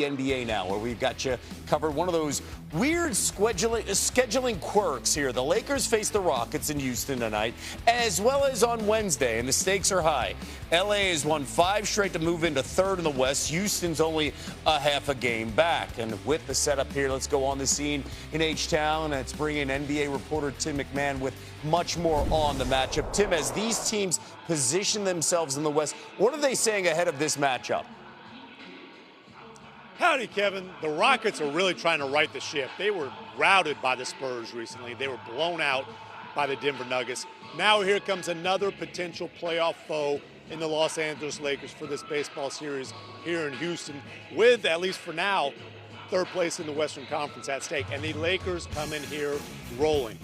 NBA now, where we've got you covered one of those weird scheduling quirks here. The Lakers face the Rockets in Houston tonight, as well as on Wednesday, and the stakes are high. LA has won 5 straight to move into third in the West. Houston's only a half a game back. And with the setup here, let's go on the scene in H-Town. Let's bring in NBA reporter Tim McMahon with much more on the matchup. Tim, as these teams position themselves in the West, what are they saying ahead of this matchup? Howdy, Kevin. The Rockets are really trying to right the ship. They were routed by the Spurs recently. They were blown out by the Denver Nuggets. Now here comes another potential playoff foe in the Los Angeles Lakers for this baseball series here in Houston, with, at least for now, third place in the Western Conference at stake. And the Lakers come in here rolling.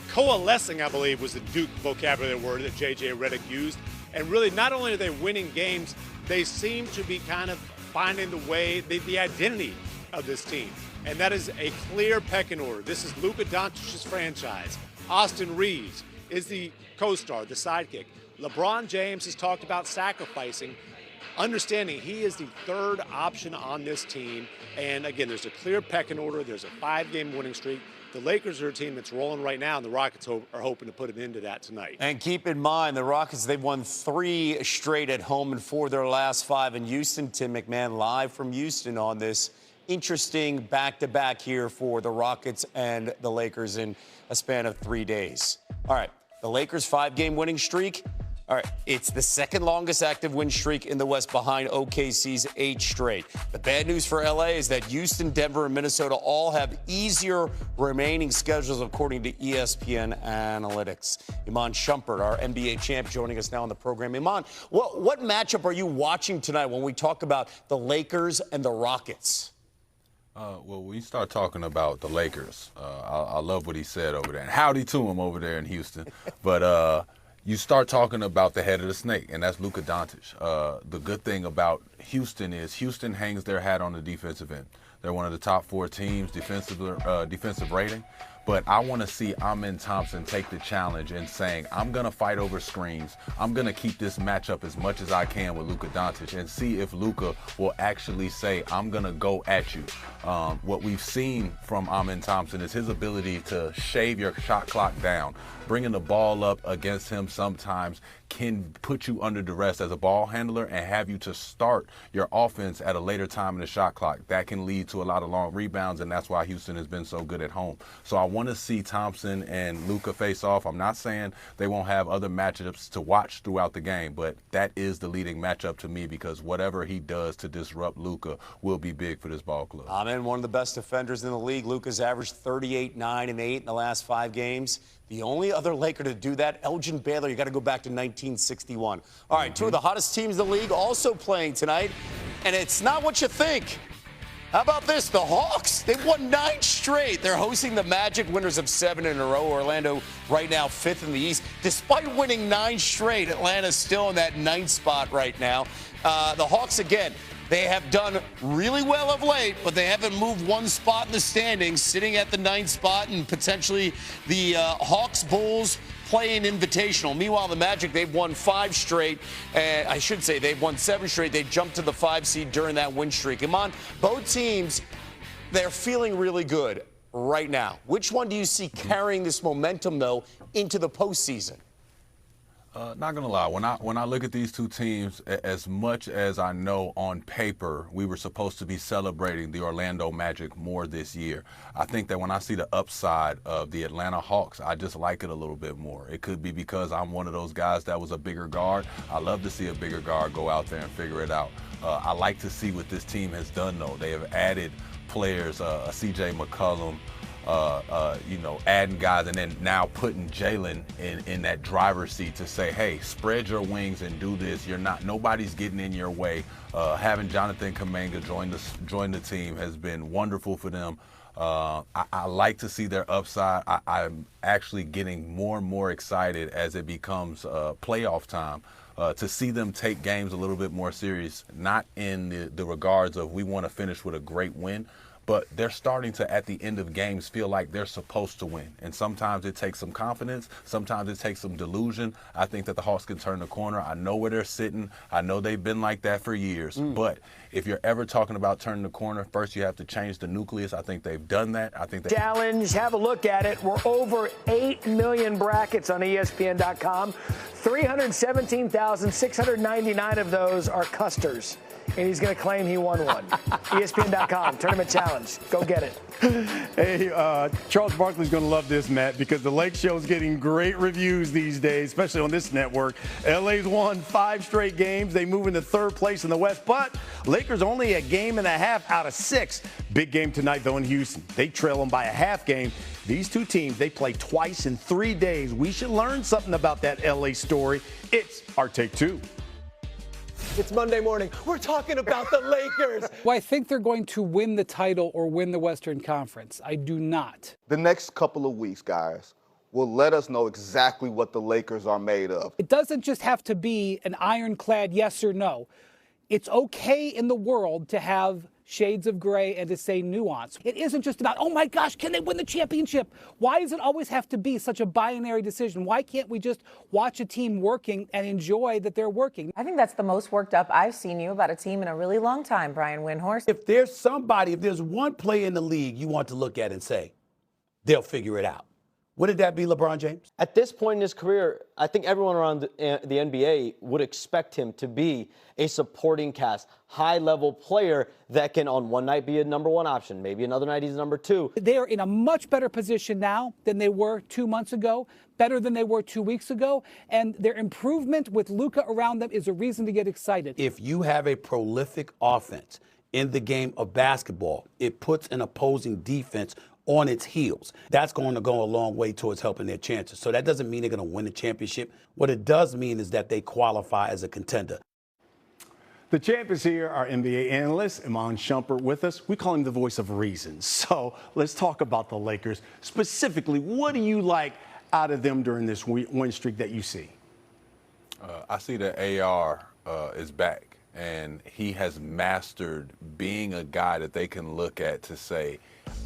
Coalescing, I believe, was the Duke vocabulary word that J.J. Redick used. And really, not only are they winning games, they seem to be kind of finding the way, the identity of this team. And that is a clear pecking order. This is Luka Doncic's franchise. Austin Reeves is the co-star, the sidekick. LeBron James has talked about sacrificing, understanding he is the third option on this team. And again, there's a clear pecking order. There's a 5-game winning streak. The Lakers are a team that's rolling right now, and the Rockets are hoping to put an end to that tonight. And keep in mind, the Rockets, they've won 3 straight at home and 4 of their last 5 in Houston. Tim McMahon live from Houston on this interesting back-to-back here for the Rockets and the Lakers in a span of 3 days. All right, the Lakers' 5-game winning streak. All right, it's the second longest active win streak in the West behind OKC's 8 straight. The bad news for LA is that Houston, Denver, and Minnesota all have easier remaining schedules according to ESPN Analytics. Iman Shumpert, our NBA champ, joining us now on the program. Iman, what matchup are you watching tonight when we talk about the Lakers and the Rockets? Well, when you start talking about the Lakers, I love what he said over there. And howdy to him over there in Houston. But you start talking about the head of the snake, and that's Luka Doncic. The good thing about Houston is Houston hangs their hat on the defensive end. They're one of the top 4 teams defensive rating. But I want to see Iman Thompson take the challenge and saying, I'm going to fight over screens. I'm going to keep this matchup as much as I can with Luka Doncic and see if Luka will actually say, I'm going to go at you. What we've seen from Iman Thompson is his ability to shave your shot clock down. Bringing the ball up against him sometimes can put you under duress as a ball handler and have you to start your offense at a later time in the shot clock. That can lead to a lot of long rebounds, and that's why Houston has been so good at home. So I want to see Thompson and Luka face off. I'm not saying they won't have other matchups to watch throughout the game, but that is the leading matchup to me because whatever he does to disrupt Luka will be big for this ball club. Amen. One of the best defenders in the league. Luka's averaged 38, 9, and 8 in the last 5 games. The only other Laker to do that, Elgin Baylor, you got to go back to 1961. All right, 2 of the hottest teams in the league also playing tonight, and it's not what you think. How about this? The Hawks, they've won 9 straight. They're hosting the Magic, winners of 7 in a row. Orlando right now 5th in the East. Despite winning 9 straight, Atlanta's still in that 9th spot right now. The Hawks, again, they have done really well of late, but they haven't moved 1 spot in the standings, sitting at the 9th spot, and potentially the Hawks Bulls playing invitational. Meanwhile, the Magic, they've won 5 straight. I should say they've won 7 straight. They jumped to the 5 seed during that win streak. Iman, both teams, they're feeling really good right now. Which one do you see carrying this momentum, though, into the postseason? Not gonna lie, when I look at these 2 teams, as much as I know on paper we were supposed to be celebrating the Orlando Magic more this year, I think that when I see the upside of the Atlanta Hawks, I just like it a little bit more. It could be because I'm one of those guys that was a bigger guard. I love to see a bigger guard go out there and figure it out. I like to see what this team has done, though. They have added players, C.J. McCollum, adding guys, and then now putting Jalen in that driver's seat to say, hey, spread your wings and do this. Nobody's getting in your way. Having Jonathan Kuminga join the team has been wonderful for them. I like to see their upside. I'm actually getting more and more excited as it becomes playoff time. To see them take games a little bit more serious, not in the regards of we want to finish with a great win, but they're starting to, at the end of games, feel like they're supposed to win. And sometimes it takes some confidence. Sometimes it takes some delusion. I think that the Hawks can turn the corner. I know where they're sitting. I know they've been like that for years. But if you're ever talking about turning the corner, first you have to change the nucleus. I think they've done that. I think Challenge, have a look at it. We're over 8 million brackets on ESPN.com. 317,699 of those are Custer's. And he's going to claim he won one. ESPN.com, Tournament Challenge. Go get it. Hey, Charles Barkley's going to love this, Matt, because the Lake Show's getting great reviews these days, especially on this network. LA's won 5 straight games. They move into 3rd place in the West, but Lakers only a game and a half out of 6. Big game tonight, though, in Houston. They trail them by a half game. These two teams, they play twice in 3 days. We should learn something about that LA story. It's our Take 2. It's Monday morning. We're talking about the Lakers. Well, I think they're going to win the title or win the Western Conference. I do not. The next couple of weeks, guys, will let us know exactly what the Lakers are made of. It doesn't just have to be an ironclad yes or no. It's okay in the world to have shades of gray and to say nuance. It isn't just about, oh my gosh, can they win the championship? Why does it always have to be such a binary decision? Why can't we just watch a team working and enjoy that they're working? I think that's the most worked up I've seen you about a team in a really long time, Brian Windhorst. If there's one player in the league you want to look at and say, they'll figure it out, wouldn't that be LeBron James? At this point in his career, I think everyone around the NBA would expect him to be a supporting cast, high-level player that can on one night be a number 1 option, maybe another night he's number 2. They are in a much better position now than they were 2 months ago, better than they were 2 weeks ago, and their improvement with Luka around them is a reason to get excited. If you have a prolific offense in the game of basketball, it puts an opposing defense on its heels. That's going to go a long way towards helping their chances. So that doesn't mean they're going to win the championship. What it does mean is that they qualify as a contender. The champ is here, our NBA analyst, Iman Shumpert, with us. We call him the voice of reason. So let's talk about the Lakers. Specifically, what do you like out of them during this win streak that you see? I see that AR is back, and he has mastered being a guy that they can look at to say,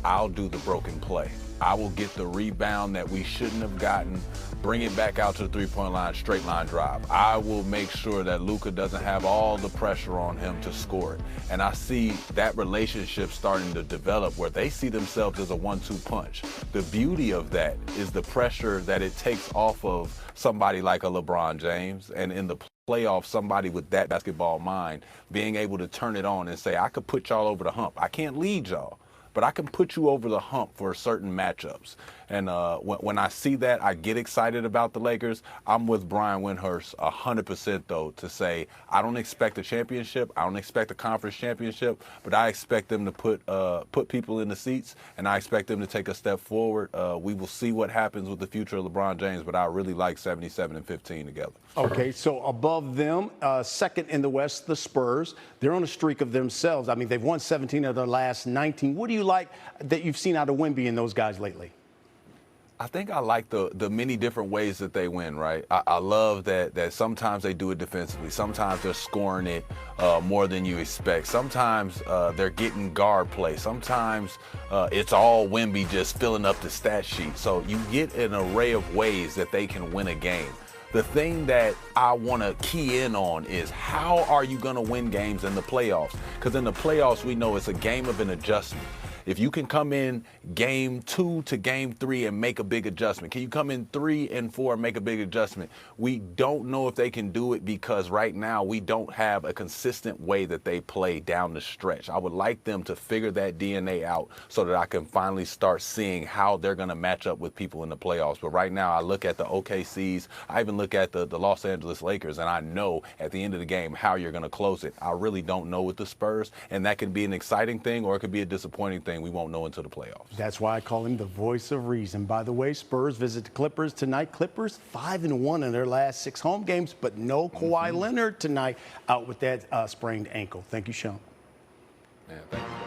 I'll do the broken play. I will get the rebound that we shouldn't have gotten, bring it back out to the three-point line, straight line drive. I will make sure that Luka doesn't have all the pressure on him to score it. And I see that relationship starting to develop where they see themselves as a 1-2 punch. The beauty of that is the pressure that it takes off of somebody like a LeBron James, and in the playoffs, somebody with that basketball mind being able to turn it on and say, I could put y'all over the hump. I can't lead y'all, but I can put you over the hump for certain matchups. And when I see that, I get excited about the Lakers. I'm with Brian Windhorst 100%, though, to say I don't expect a championship. I don't expect a conference championship, but I expect them to put people in the seats, and I expect them to take a step forward. We will see what happens with the future of LeBron James, but I really like 77 and 15 together. Okay, so above them, second in the West, the Spurs. They're on a streak of themselves. I mean, they've won 17 of their last 19. What do you like that you've seen out of Wemby and those guys lately? I think I like the many different ways that they win, right? I love that sometimes they do it defensively. Sometimes they're scoring it more than you expect. Sometimes they're getting guard play. Sometimes it's all Wemby just filling up the stat sheet. So you get an array of ways that they can win a game. The thing that I want to key in on is how are you going to win games in the playoffs? Because in the playoffs, we know it's a game of an adjustment. If you can come in game 2 to game 3 and make a big adjustment, can you come in 3 and 4 and make a big adjustment? We don't know if they can do it because right now we don't have a consistent way that they play down the stretch. I would like them to figure that DNA out so that I can finally start seeing how they're going to match up with people in the playoffs. But right now I look at the OKCs, I even look at the Los Angeles Lakers, and I know at the end of the game how you're going to close it. I really don't know with the Spurs, and that can be an exciting thing or it could be a disappointing thing. We won't know until the playoffs. That's why I call him the voice of reason. By the way, Spurs visit the Clippers tonight. Clippers 5-1 in their last 6 home games, but no Kawhi Leonard tonight, out with that sprained ankle. Thank you, Sean. Yeah, thank you.